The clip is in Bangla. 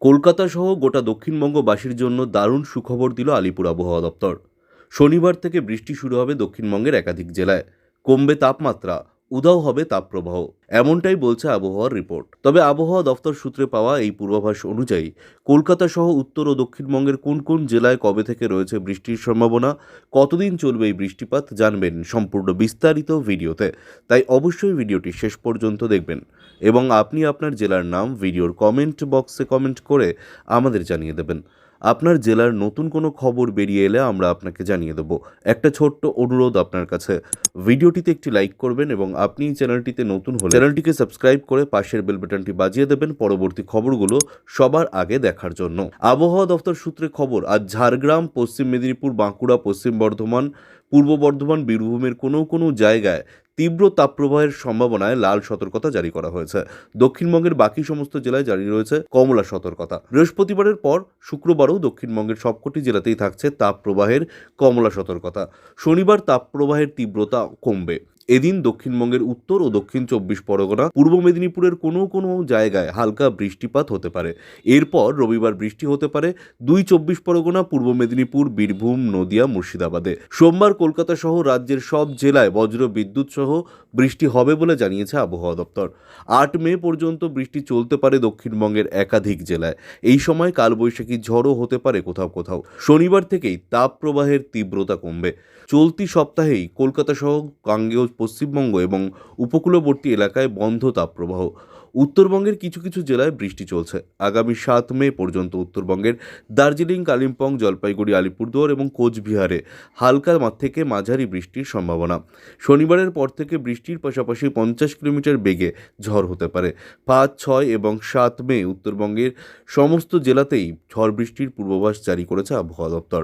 কলকাতা সহ গোটা দক্ষিণবঙ্গবাসীর জন্য দারুণ সুখবর দিল আলিপুর আবহাওয়া দপ্তর। শনিবার থেকে বৃষ্টি শুরু হবে দক্ষিণবঙ্গের একাধিক জেলায়। কমবে তাপমাত্রা, উধাও হবে তাপপ্রবাহ, এমনটাই বলছে আবহাওয়ার রিপোর্ট। তবে আবহাওয়া দপ্তর সূত্রে পাওয়া এই পূর্বাভাস অনুযায়ী কলকাতা সহ উত্তর ও দক্ষিণবঙ্গের কোন কোন জেলায় কবে থেকে রয়েছে বৃষ্টির সম্ভাবনা, কতদিন চলবে এই বৃষ্টিপাত জানবেন সম্পূর্ণ বিস্তারিত ভিডিওতে। তাই অবশ্যই ভিডিওটি শেষ পর্যন্ত দেখবেন এবং আপনি আপনার জেলার নাম ভিডিওর কমেন্ট বক্সে কমেন্ট করে আমাদের জানিয়ে দেবেন। আপনার জেলার নতুন কোনো খবর বেরিয়ে এলে আমরা আপনাকে জানিয়ে দেবো। একটা ছোট্ট অনুরোধ আপনার কাছে, ভিডিওটিতে একটি লাইক করবেন এবং আপনি চ্যানেলটিতে নতুন হলে চ্যানেলটিকে সাবস্ক্রাইব করে পাশের বেল বাটনটি বাজিয়ে দেবেন পরবর্তী খবরগুলো সবার আগে দেখার জন্য। আবহাওয়া দফতর সূত্রে খবর, আজ ঝাড়গ্রাম, পশ্চিম মেদিনীপুর, বাঁকুড়া, পশ্চিম বর্ধমান, পূর্ব বর্ধমান, বীরভূমের কোনো কোনো জায়গায় তীব্র তাপপ্রবাহের সম্ভাবনায় লাল সতর্কতা জারি করা হয়েছে। দক্ষিণবঙ্গের বাকি সমস্ত জেলায় জারি রয়েছে কমলা সতর্কতা। বৃহস্পতিবারের পর শুক্রবারও দক্ষিণবঙ্গের সবকটি জেলাতেই থাকছে তাপপ্রবাহের কমলা সতর্কতা। শনিবার তাপপ্রবাহের তীব্রতা কমবে। এদিন দক্ষিণবঙ্গের উত্তর ও দক্ষিণ 24 পরগনা, পূর্ব মেদিনীপুরের কোনো কোনো জায়গায় হালকা বৃষ্টিপাত হতে পারে। এরপর রবিবার বৃষ্টি হতে পারে 24 পরগনা, পূর্ব মেদিনীপুর, বীরভূম, নদিয়া, মুর্শিদাবাদে। সোমবার কলকাতা সহ রাজ্যের সব জেলায় বজ্র বিদ্যুৎ সহ বৃষ্টি হবে বলে জানিয়েছে আবহাওয়া দপ্তর। 8 মে পর্যন্ত বৃষ্টি চলতে পারে দক্ষিণবঙ্গের একাধিক জেলায়। এই সময় কালবৈশাখী ঝড়ও হতে পারে কোথাও কোথাও। শনিবার থেকেই তাপপ্রবাহের তীব্রতা কমবে। চলতি সপ্তাহেই কলকাতা সহ গাঙ্গেয় পশ্চিমবঙ্গ এবং উপকূলবর্তী এলাকায় বন্ধ তাপপ্রবাহ। উত্তরবঙ্গের কিছু কিছু জেলায় বৃষ্টি চলছে। আগামী 7 মে পর্যন্ত উত্তরবঙ্গের দার্জিলিং, কালিম্পং, জলপাইগুড়ি, আলিপুরদুয়ার এবং কোচবিহারে হালকা থেকে মাঝারি বৃষ্টির সম্ভাবনা। শনিবারের পর থেকে বৃষ্টির পাশাপাশি 50 কিলোমিটার বেগে ঝড় হতে পারে। 5, 6 এবং 7 মে উত্তরবঙ্গের সমস্ত জেলাতেই ঝড় বৃষ্টির পূর্বাভাস জারি করেছে আবহাওয়া দপ্তর।